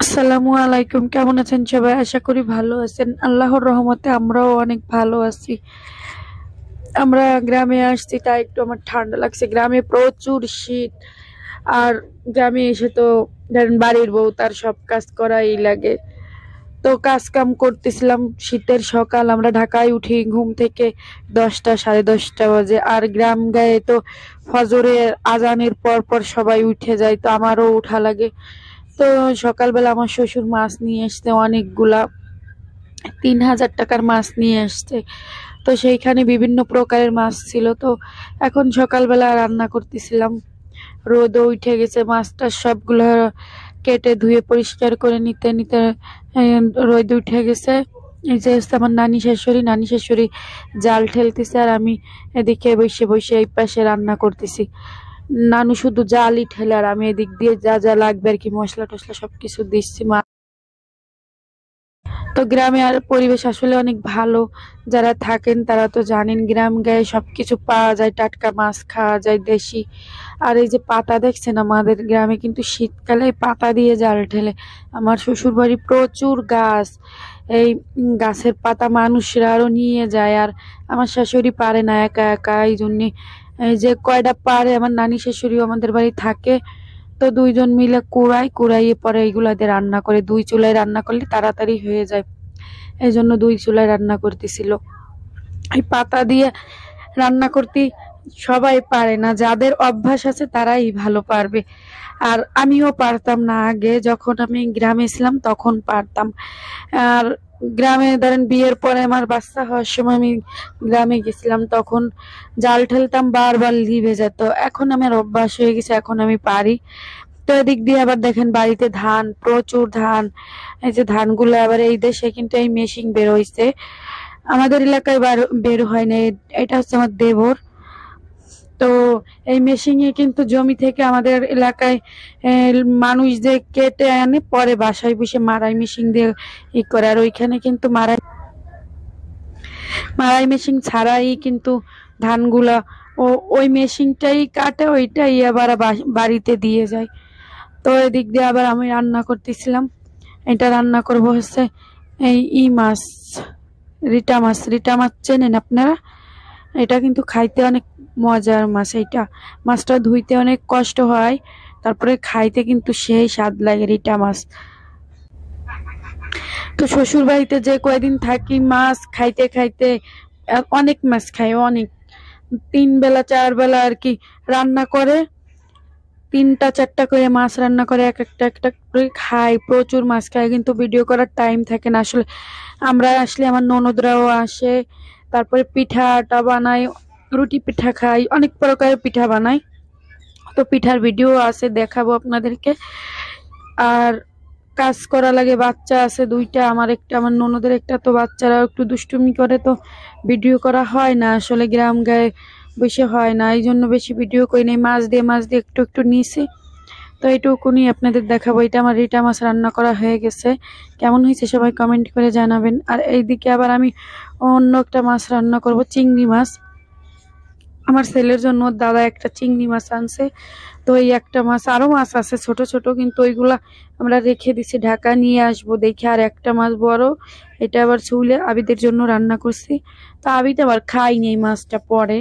আসসালামু আলাইকুম। কেমন আছেন সবাই? আশা করি ভালো আছেন। আল্লাহর রহমতে আমরাও অনেক ভালো আছি। আমরা গ্রামে আসছি তাই একটু আমার ঠান্ডা লাগছে। গ্রামে প্রচুর শীত। আর গ্রামে এসে তো ধরেন বাড়ির বউ, তার সব কাজ করাই লাগে। তো কাজ কাম করতেছিলাম। শীতের সকাল, আমরা ঢাকায় উঠি ঘুম থেকে 10টা 10:30 বাজে। আর গ্রাম গায়ে তো ফজরের আজানের পর পর সবাই উঠে যায়, তো আমারও উঠা লাগে। তো সকালবেলা আমার শ্বশুর মাছ নিয়ে এসছে অনেকগুলা, 3,000 টাকার মাছ নিয়ে এসছে। তো সেইখানে বিভিন্ন প্রকারের মাছ ছিল। তো এখন সকালবেলা রান্না করতেছিলাম। রোদও উঠে গেছে, মাছটা সবগুলো কেটে ধুয়ে পরিষ্কার করে নিতে নিতে রোদ উঠে গেছে। এই যে হচ্ছে আমার নানি শাশুড়ি জাল ঠেলতেছে, আর আমি এদিকে বসে বসে এই পাশে রান্না করতেছি। নানু শুধু জালই ঠেলে, আর আমি এদিক দিয়ে যা যা লাগবে আর কি মশলা টসলা সবকিছু দিচ্ছি। তো গ্রামে আর পরিবেশ আসলে অনেক ভালো। যারা থাকেন তারা তো জানেন, গ্রাম গায়ে সবকিছু পাওয়া যায়, টাটকা মাছ খাওয়া যায় দেশি। আর এই যে পাতা দেখছেন, আমাদের গ্রামে কিন্তু শীতকালে পাতা দিয়ে জাল ঠেলে। আমার শ্বশুর বাড়ি প্রচুর গাছ। এই গাছের পাতা মানুষরা আরো নিয়ে যায়, আর আমার শাশুড়ি পারে না একা একা। এই জন্যে এই যে কয়টা পারে, আমার নানি শাশুড়িও আমাদের বাড়ি থাকে। তো দুইজন মিলে কুড়াইয়ে পরে এইগুলা দিয়ে রান্না করে। 2 চুলায় রান্না করলে তাড়াতাড়ি হয়ে যায়, এই জন্য 2 চুলায় রান্না করতেছিল। এই পাতা দিয়ে রান্না করতে সবাই পারে না, যাদের অভ্যাস আছে তারাই ভালো পারবে। আর আমিও পারতাম না আগে, যখন আমি গ্রামে ছিলাম তখন পারতাম। আর গ্রামে ধরেন বিয়ের পরে আমার বাচ্চা হওয়ার সময় আমি গ্রামে গেছিলাম, তখন জাল ঠেলতাম, বারবার লিভে যেত। এখন আমার অভ্যাস হয়ে গেছে, এখন আমি পারি। তো এদিক দিয়ে আবার দেখেন বাড়িতে ধান, প্রচুর ধান। এই যে ধানগুলো আবার এই দেশে কিন্তু এই মেশিন বের হইছে, আমাদের এলাকায় বের হয় না। এটা হচ্ছে আমার দেবর। তো এই মেশিনে কিন্তু জমি থেকে আমাদের এলাকায় মানুষ যে কেটে আনে, পরে বাসায় বসে মাড়াই মেশিন দিয়ে করে। আর ওইখানে কিন্তু মাড়াই মেশিন ছাড়াই কিন্তু ধানগুলা ও ওই মেশিনটাই কাটে, ওইটাই আবার বাড়িতে দিয়ে যায়। তো এদিক দিয়ে আবার আমি রান্না করতেছিলাম। এটা রান্না করব হচ্ছে এই মাছ, রিটা মাছ চেনেন আপনারা? এটা কিন্তু খাইতে অনেক মজার মাছ। এইটা মাছটা ধুইতে অনেক কষ্ট হয়, তারপরে খাইতে কিন্তু সেই স্বাদ লাগে রিটা মাছ। তো শ্বশুর বাড়িতে যে কয়দিন থাকি, মাছ খাইতে খাইতে অনেক মাছ খাই, অনেক। 3 বেলা 4 বেলা আর কি রান্না করে, 3টা 4টা করে মাছ রান্না করে, এক একটা একটা করে খাই, প্রচুর মাছ খাই। কিন্তু ভিডিও করার টাইম থাকে না আসলে। আমরা আসলে আমার ননদরাও আসে, তারপরে পিঠাটা বানাই, রুটি পিঠা খাই, অনেক প্রকারের পিঠা বানাই। তো পিঠার ভিডিও আছে, দেখাবো আপনাদেরকে। আর কাজ করা লাগে, বাচ্চা আছে 2টা, আমার একটা, আমার ননদের একটা। তো বাচ্চারা একটু দুষ্টুমি করে, তো ভিডিও করা হয় না আসলে, গ্রাম গায়ে বেশি হয় না, এই জন্য বেশি ভিডিও করি নাই। মাছ দিয়ে একটু একটু নিছি। তো এইটুকুনি আপনাদের দেখাবো। এটা আমার রিটা মাছ রান্না করা হয়ে গেছে। কেমন হয়েছে সবাই কমেন্ট করে জানাবেন। আর এইদিকে আবার আমি অন্য একটা মাছ রান্না করব, চিংড়ি মাছ। আমার ছেলের জন্য ওর দাদা একটা চিংড়ি মাছ আনছে। তো এই একটা মাছ, আরো মাছ আছে ছোট ছোট, কিন্তু ওইগুলা আমরা রেখে দিছি, ঢাকা নিয়ে আসবো দেখে। আর একটা মাছ বড়, এটা আবার ছুলে আবিদের জন্য রান্না করছি। তো আবিদ আবার খাইনি এই মাছটা পরে।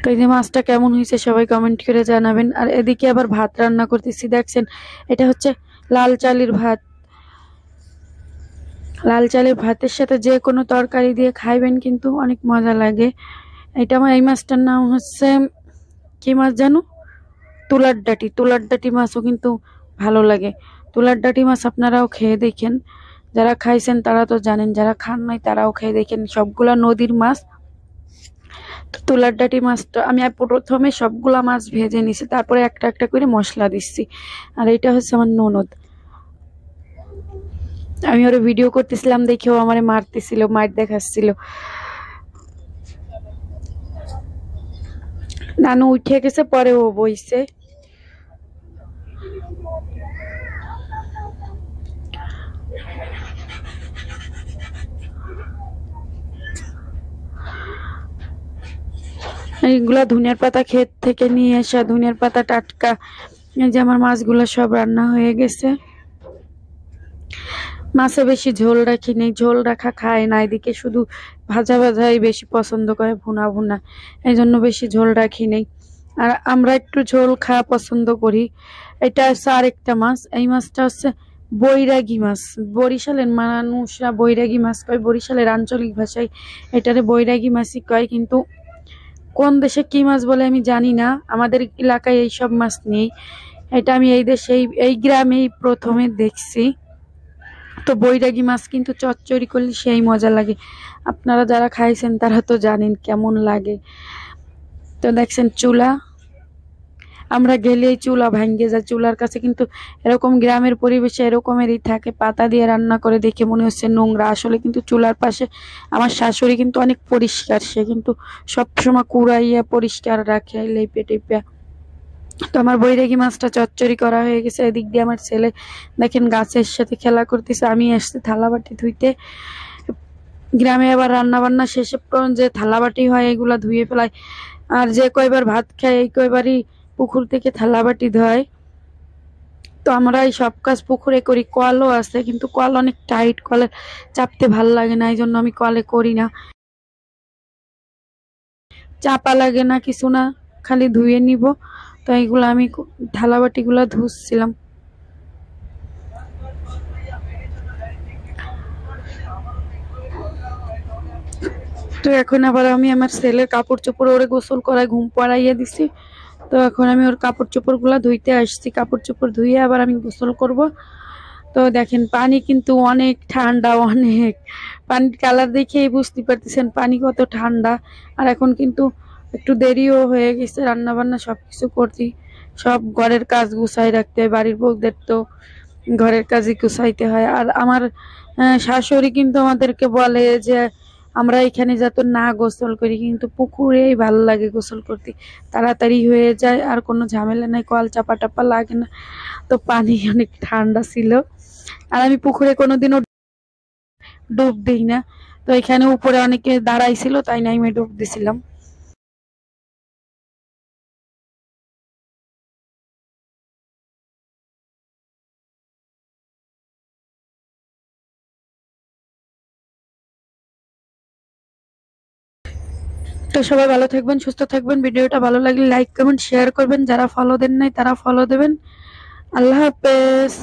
তো এই যে মাছটা কেমন হয়েছে সবাই কমেন্ট করে জানাবেন। আর এদিকে আবার ভাত রান্না করতেছি, দেখছেন এটা হচ্ছে লাল চালের ভাত। লাল চালের ভাতের সাথে যে কোনো তরকারি দিয়ে খাইবেন, কিন্তু অনেক মজা লাগে। এটা আমার এই মাছটার নাম হচ্ছে কি মাছ জানো, তুলার ডাটি মাছও কিন্তু ভালো লাগে। তুলার ডাটি মাছ আপনারাও খেয়ে দেখেন, যারা খাইছেন তারা তো জানেন, যারা খান নাই তারাও খেয়ে দেখেন। সবগুলা নদীর মাছ। তো তুলার ডাটি মাছটা আমি প্রথমে সবগুলা মাছ ভেজে নিছি, তারপরে একটা একটা করে মশলা দিচ্ছি। আর এটা হচ্ছে আমার ননদ। আমি ওরা ভিডিও করতেছিলাম দেখেও আমারে মারতেছিল, মার দেখাচ্ছিল। নানু উঠে গেছে, পরে ও বইছে। এইগুলা ধনিয়ার পাতা ক্ষেত থেকে নিয়ে আসা, ধনিয়ার পাতা টাটকা। এই যে আমার মাছগুলো সব রান্না হয়ে গেছে। মাছে বেশি ঝোল রাখি নেই, ঝোল রাখা খায় না, এদিকে শুধু ভাজা ভাজাই বেশি পছন্দ করে, ভুনা ভুনা, এই জন্য বেশি ঝোল রাখি নেই। আর আমরা একটু ঝোল খাওয়া পছন্দ করি। এটা হচ্ছে আরেকটা মাছ, এই মাছটা হচ্ছে বৈরাগী মাছ। বরিশালের মানুষরা বৈরাগী মাছ কয়, বরিশালের আঞ্চলিক ভাষায় এটারে বৈরাগী মাছই কয়, কিন্তু কোন দেশে কি মাছ বলে আমি জানি না, আমাদের এলাকায় এইসব মাছ নেই। এটা আমি এই দেশে এই গ্রামেই প্রথমে দেখছি। তো বৈরাগী মাছ কিন্তু চচ্চড়ি করলে সেই মজা লাগে, আপনারা যারা খাইছেন তারা তো জানেন কেমন লাগে। তো দেখছেন চুলা, আমরা গেলেই চুলা ভাঙ্গে যায়, চুলার কাছে কিন্তু এরকম গ্রামের পরিবেশে এরকমেরই থাকে, পাতা দিয়ে রান্না করে দেখে মনে হচ্ছে নোংরা, আসলে কিন্তু চুলার পাশে আমার শাশুড়ি কিন্তু অনেক পরিষ্কার, সে কিন্তু সবসময় কুড়াইয়া পরিষ্কার রাখে লেপে টেপে। তো আমার বৈরাগী মাছটা চচ্চড়ি করা হয়ে গেছে। এদিক দিয়ে আমার ছেলে দেখেন গাছের সাথে খেলা করতেছে, আমি আসছি থালা বাটি ধুইতে। গ্রামে আবার রান্না বান্না শেষে যে থালা বাটি হয় এগুলা ধুয়ে ফেলায়, আর যে কয়বার ভাত খায় এই কয়বারই পুকুর থেকে থালা বাটি ধোয়। তো আমরা এই সব কাজ পুকুরে করি, কলও আছে কিন্তু কল অনেক টাইট, কলে চাপতে ভাল লাগে না, এই জন্য আমি কলে করি না, চাপা লাগে না কিছু না, খালি ধুয়ে নিব। তো এইগুলো আমি থালা বাটিগুলো ধুচ্ছিলাম। তো এখন আবার আমি আমার ছেলের কাপড় চোপড় ওরে গোসল করায় ঘুম পাড়াইয়া দিছি। তো এখন আমি ওর কাপড় চোপড় গুলা ধুইতে আসছি, কাপড় চোপড় ধুয়ে আবার আমি গোসল করব। তো দেখেন পানি কিন্তু অনেক ঠান্ডা, অনেক পানির কালার দেখেই বুঝতে পারতেছেন পানি কত ঠান্ডা। আর এখন কিন্তু একটু দেরিও হয়ে গেছে রান্না বান্না সবকিছু করতে, সব ঘরের কাজ গুছাই রাখতে হয়, বাড়ির বউদের তো ঘরের কাজই গুছাইতে হয়। আর আমার শাশুড়ি কিন্তু আমাদেরকে বলে যে আমরা এখানে যত না গোসল করি, কিন্তু পুকুরেই ভালো লাগে গোসল করতে, তাড়াতাড়ি হয়ে যায় আর কোনো ঝামেলা নাই, কল চাপা টাপা লাগে না। তো পানি অনেক ঠান্ডা ছিল। আর আমি পুকুরে কোনোদিনও ডুব দিই না, তো এখানে উপরে অনেকে দাঁড়াইছিল তাই না আমি ডুব দিছিলাম। তো সবাই ভালো থাকবেন, সুস্থ থাকবেন, ভিডিওটা ভালো লাগলে লাইক কমেন্ট শেয়ার করবেন, যারা ফলো দেন নাই তারা ফলো দেবেন। আল্লাহ হাফেজ।